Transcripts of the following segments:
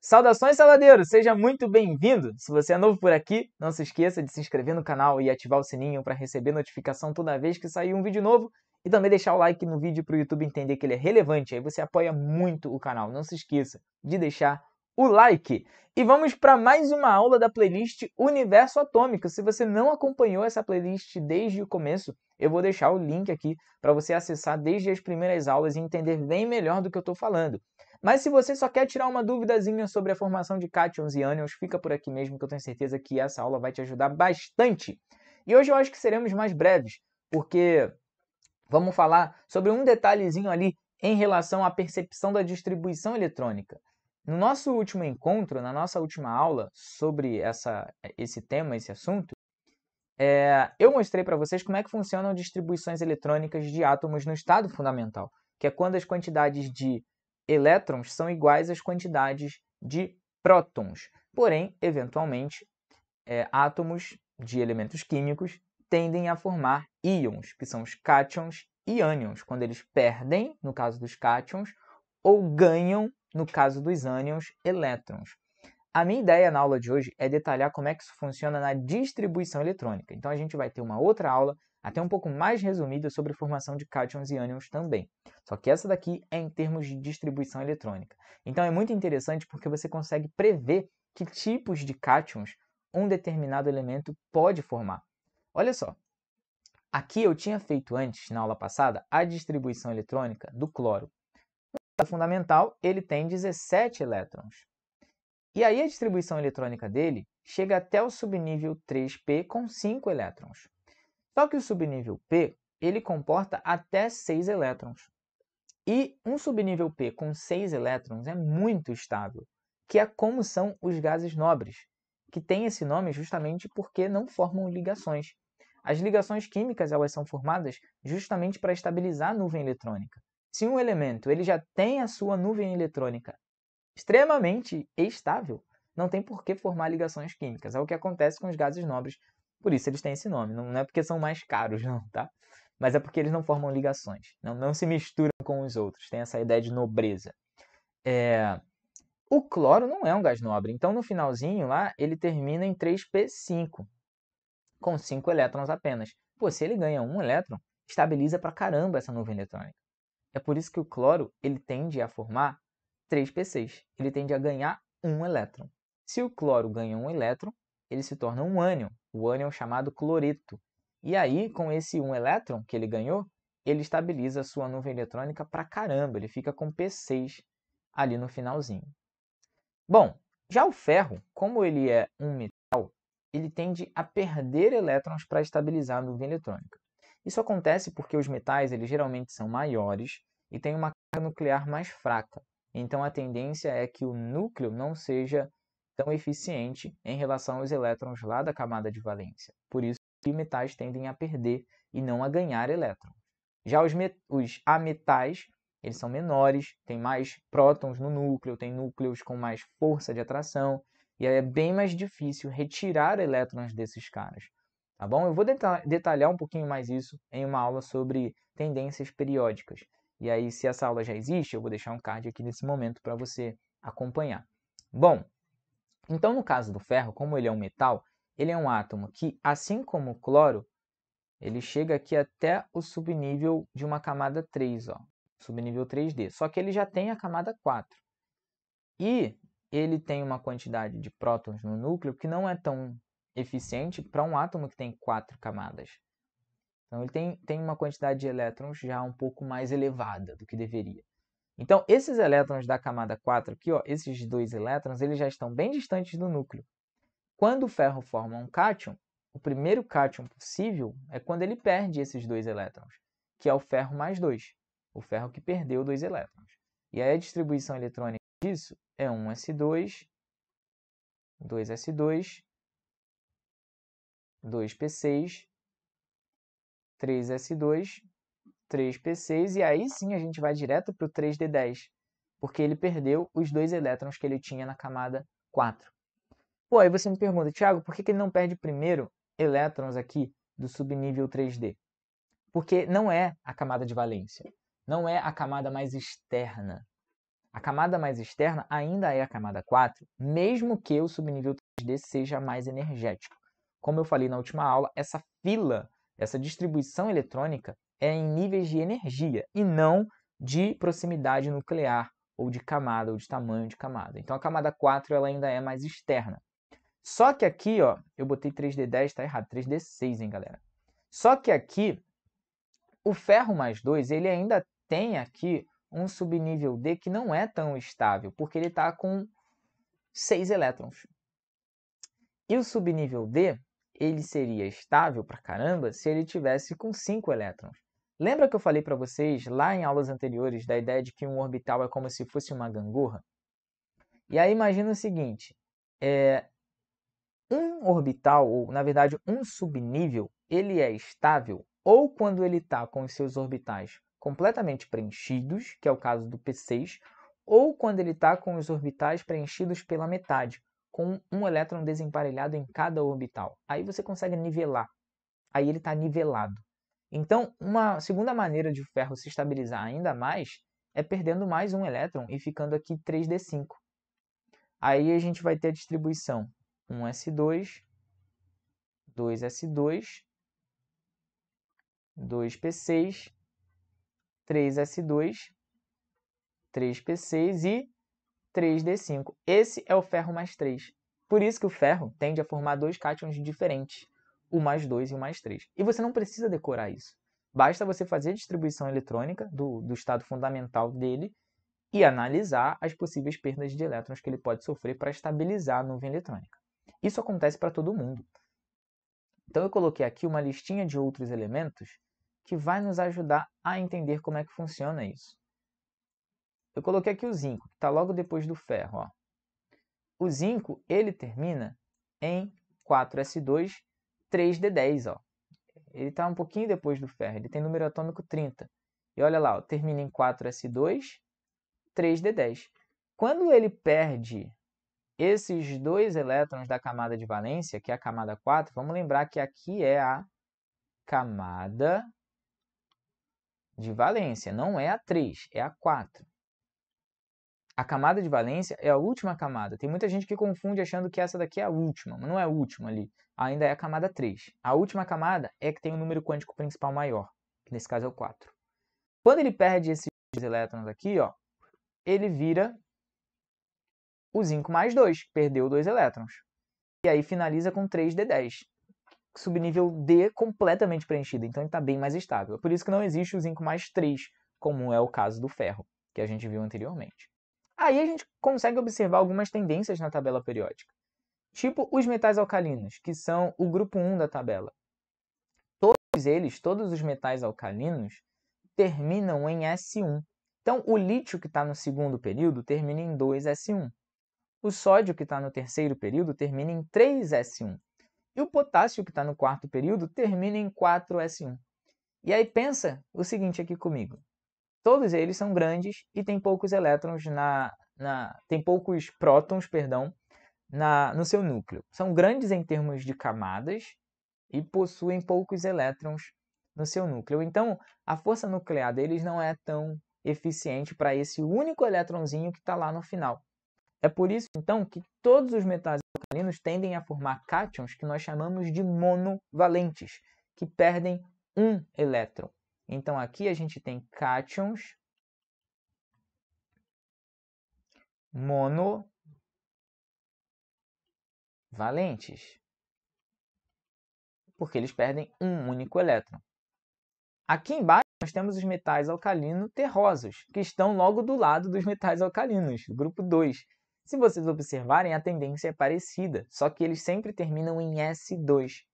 Saudações, saladeiro! Seja muito bem-vindo! Se você é novo por aqui, não se esqueça de se inscrever no canal e ativar o sininho para receber notificação toda vez que sair um vídeo novo e também deixar o like no vídeo para o YouTube entender que ele é relevante, aí você apoia muito o canal. Não se esqueça de deixar o like! E vamos para mais uma aula da playlist Universo Atômico. Se você não acompanhou essa playlist desde o começo, eu vou deixar o link aqui para você acessar desde as primeiras aulas e entender bem melhor do que eu estou falando. Mas se você só quer tirar uma duvidazinha sobre a formação de cátions e ânions, fica por aqui mesmo que eu tenho certeza que essa aula vai te ajudar bastante. E hoje eu acho que seremos mais breves, porque vamos falar sobre um detalhezinho ali em relação à percepção da distribuição eletrônica. No nosso último encontro, na nossa última aula sobre esse tema, esse assunto, eu mostrei para vocês como é que funcionam distribuições eletrônicas de átomos no estado fundamental, que é quando as quantidades de elétrons são iguais às quantidades de prótons. Porém, eventualmente, átomos de elementos químicos tendem a formar íons, que são os cátions e ânions, quando eles perdem, no caso dos cátions, ou ganham, no caso dos ânions, elétrons. A minha ideia na aula de hoje é detalhar como é que isso funciona na distribuição eletrônica. Então a gente vai ter uma outra aula, até um pouco mais resumida, sobre formação de cátions e ânions também. Só que essa daqui é em termos de distribuição eletrônica. Então é muito interessante porque você consegue prever que tipos de cátions um determinado elemento pode formar. Olha só, aqui eu tinha feito antes, na aula passada, a distribuição eletrônica do cloro. No estado fundamental, ele tem 17 elétrons. E aí a distribuição eletrônica dele chega até o subnível 3p com 5 elétrons. Só que o subnível P, ele comporta até 6 elétrons. E um subnível P com 6 elétrons é muito estável, que é como são os gases nobres, que tem esse nome justamente porque não formam ligações. As ligações químicas elas são formadas justamente para estabilizar a nuvem eletrônica. Se um elemento ele já tem a sua nuvem eletrônica extremamente estável, não tem por que formar ligações químicas. É o que acontece com os gases nobres, por isso eles têm esse nome. Não é porque são mais caros, não, tá? Mas é porque eles não formam ligações. Não se misturam com os outros. Tem essa ideia de nobreza. O cloro não é um gás nobre. Então, no finalzinho lá, ele termina em 3p5, com 5 elétrons apenas. Pô, se ele ganha um elétron, estabiliza pra caramba essa nuvem eletrônica. É por isso que o cloro ele tende a formar 3p6. Ele tende a ganhar um elétron. Se o cloro ganha um elétron, ele se torna um ânion. O ânion é chamado cloreto. E aí, com esse um elétron que ele ganhou, ele estabiliza a sua nuvem eletrônica pra caramba. Ele fica com p6 ali no finalzinho. Bom, já o ferro, como ele é um metal, ele tende a perder elétrons para estabilizar a nuvem eletrônica. Isso acontece porque os metais eles geralmente são maiores e têm uma carga nuclear mais fraca. Então a tendência é que o núcleo não seja tão eficiente em relação aos elétrons lá da camada de valência. Por isso que metais tendem a perder e não a ganhar elétrons. Já os ametais, eles são menores, têm mais prótons no núcleo, têm núcleos com mais força de atração, e aí é bem mais difícil retirar elétrons desses caras. Tá bom? Eu vou detalhar um pouquinho mais isso em uma aula sobre tendências periódicas. E aí, se essa aula já existe, eu vou deixar um card aqui nesse momento para você acompanhar. Bom, então no caso do ferro, como ele é um metal, ele é um átomo que, assim como o cloro, ele chega aqui até o subnível de uma camada 3, ó, subnível 3D. Só que ele já tem a camada 4. E ele tem uma quantidade de prótons no núcleo que não é tão eficiente para um átomo que tem 4 camadas. Então, ele tem uma quantidade de elétrons já um pouco mais elevada do que deveria. Então, esses elétrons da camada 4 aqui, ó, esses 2 elétrons, eles já estão bem distantes do núcleo. Quando o ferro forma um cátion, o primeiro cátion possível é quando ele perde esses 2 elétrons, que é o ferro mais 2, o ferro que perdeu 2 elétrons. E aí a distribuição eletrônica disso é 1s2, 2s2, 2p6, 3s2, 3p6, e aí sim a gente vai direto para o 3d10, porque ele perdeu os 2 elétrons que ele tinha na camada 4. Pô, aí você me pergunta, Thiago, por que ele não perde primeiro elétrons aqui do subnível 3D? Porque não é a camada de valência, não é a camada mais externa. A camada mais externa ainda é a camada 4, mesmo que o subnível 3D seja mais energético. Como eu falei na última aula, essa fila, essa distribuição eletrônica é em níveis de energia e não de proximidade nuclear, ou de camada, ou de tamanho de camada. Então a camada 4 ela ainda é mais externa. Só que aqui, ó, eu botei 3D10, tá errado, 3D6, hein, galera? Só que aqui, o ferro mais 2, ele ainda tem aqui um subnível D que não é tão estável, porque ele está com 6 elétrons. E o subnível D, ele seria estável pra caramba se ele tivesse com 5 elétrons. Lembra que eu falei para vocês lá em aulas anteriores da ideia de que um orbital é como se fosse uma gangorra? E aí imagina o seguinte, um orbital, ou na verdade um subnível, ele é estável ou quando ele está com os seus orbitais completamente preenchidos, que é o caso do P6, ou quando ele está com os orbitais preenchidos pela metade, com um elétron desemparelhado em cada orbital. Aí você consegue nivelar. Aí ele está nivelado. Então, uma segunda maneira de o ferro se estabilizar ainda mais é perdendo mais um elétron e ficando aqui 3d5. Aí a gente vai ter a distribuição 1s2, 2s2, 2p6, 3s2, 3p6 e 3d5. Esse é o ferro mais 3. Por isso que o ferro tende a formar dois cátions diferentes, o mais 2 e o mais 3. E você não precisa decorar isso. Basta você fazer a distribuição eletrônica do estado fundamental dele e analisar as possíveis perdas de elétrons que ele pode sofrer para estabilizar a nuvem eletrônica. Isso acontece para todo mundo. Então eu coloquei aqui uma listinha de outros elementos que vai nos ajudar a entender como é que funciona isso. Eu coloquei aqui o zinco, que está logo depois do ferro. Ó. O zinco, ele termina em 4s2, 3d10. Ó. Ele está um pouquinho depois do ferro, ele tem número atômico 30. E olha lá, ó, termina em 4s2, 3d10. Quando ele perde esses dois elétrons da camada de valência, que é a camada 4, vamos lembrar que aqui é a camada de valência, não é a 3, é a 4. A camada de valência é a última camada. Tem muita gente que confunde achando que essa daqui é a última, mas não é a última ali. Ainda é a camada 3. A última camada é que tem o número quântico principal maior, que nesse caso é o 4. Quando ele perde esses elétrons aqui, ó, ele vira o zinco mais 2, perdeu 2 elétrons. E aí finaliza com 3d10. Subnível D completamente preenchido, então ele está bem mais estável. É por isso que não existe o zinco mais 3, como é o caso do ferro, que a gente viu anteriormente. Aí a gente consegue observar algumas tendências na tabela periódica. Tipo os metais alcalinos, que são o grupo 1 da tabela. Todos os metais alcalinos, terminam em S1. Então, o lítio que está no segundo período termina em 2S1. O sódio que está no terceiro período termina em 3S1. E o potássio que está no quarto período termina em 4S1. E aí pensa o seguinte aqui comigo. Todos eles são grandes e têm poucos elétrons tem poucos prótons, no seu núcleo. São grandes em termos de camadas e possuem poucos elétrons no seu núcleo. Então, a força nuclear deles não é tão eficiente para esse único elétronzinho que está lá no final. É por isso, então, que todos os metais alcalinos tendem a formar cátions que nós chamamos de monovalentes, que perdem um elétron. Então, aqui a gente tem cátions monovalentes, porque eles perdem um único elétron. Aqui embaixo nós temos os metais alcalino terrosos, que estão logo do lado dos metais alcalinos, grupo 2. Se vocês observarem, a tendência é parecida, só que eles sempre terminam em S2.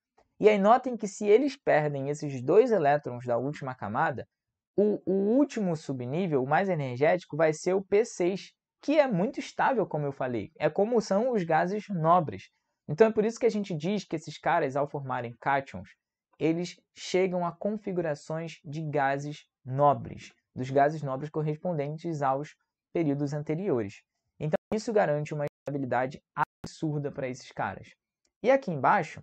E aí notem que se eles perdem esses dois elétrons da última camada, o último subnível, o mais energético, vai ser o P6, que é muito estável, como eu falei. É como são os gases nobres. Então é por isso que a gente diz que esses caras, ao formarem cátions, eles chegam a configurações de gases nobres, dos gases nobres correspondentes aos períodos anteriores. Então isso garante uma estabilidade absurda para esses caras. E aqui embaixo,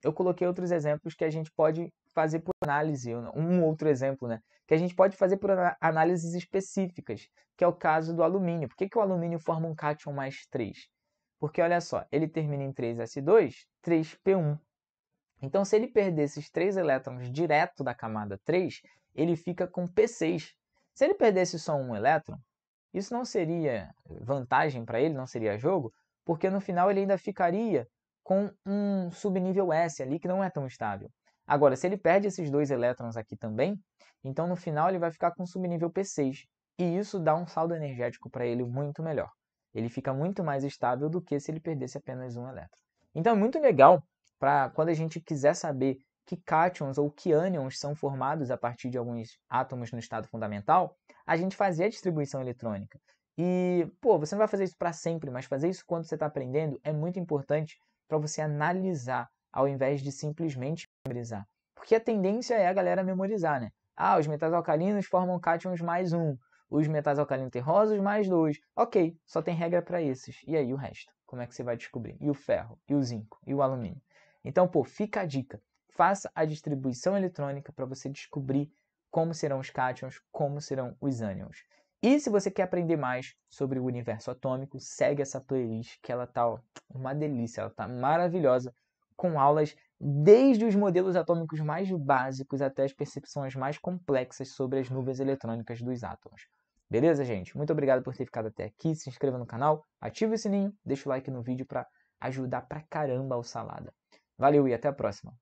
eu coloquei outros exemplos que a gente pode fazer por análise, um outro exemplo, né? Que a gente pode fazer por análises específicas, que é o caso do alumínio. Por que que o alumínio forma um cátion mais 3? Porque, olha só, ele termina em 3s2, 3p1. Então, se ele perder esses 3 elétrons direto da camada 3, ele fica com P6. Se ele perdesse só um elétron, isso não seria vantagem para ele, não seria jogo, porque no final ele ainda ficaria com um subnível S ali que não é tão estável. Agora, se ele perde esses 2 elétrons aqui também, então no final ele vai ficar com subnível P6. E isso dá um saldo energético para ele muito melhor. Ele fica muito mais estável do que se ele perdesse apenas um elétron. Então é muito legal para quando a gente quiser saber que cátions ou que ânions são formados a partir de alguns átomos no estado fundamental, a gente fazer a distribuição eletrônica. E, pô, você não vai fazer isso para sempre, mas fazer isso quando você está aprendendo é muito importante para você analisar, ao invés de simplesmente memorizar. Porque a tendência é a galera memorizar, né? Ah, os metais alcalinos formam cátions mais 1, os metais alcalinos terrosos mais 2. Ok, só tem regra para esses. E aí o resto? Como é que você vai descobrir? E o ferro? E o zinco? E o alumínio? Então, pô, fica a dica. Faça a distribuição eletrônica para você descobrir como serão os cátions, como serão os ânions. E se você quer aprender mais sobre o universo atômico, segue essa playlist que ela tá uma delícia, ela tá maravilhosa, com aulas desde os modelos atômicos mais básicos até as percepções mais complexas sobre as nuvens eletrônicas dos átomos. Beleza, gente? Muito obrigado por ter ficado até aqui. Se inscreva no canal, ative o sininho, deixa o like no vídeo para ajudar pra caramba o Salada. Valeu e até a próxima!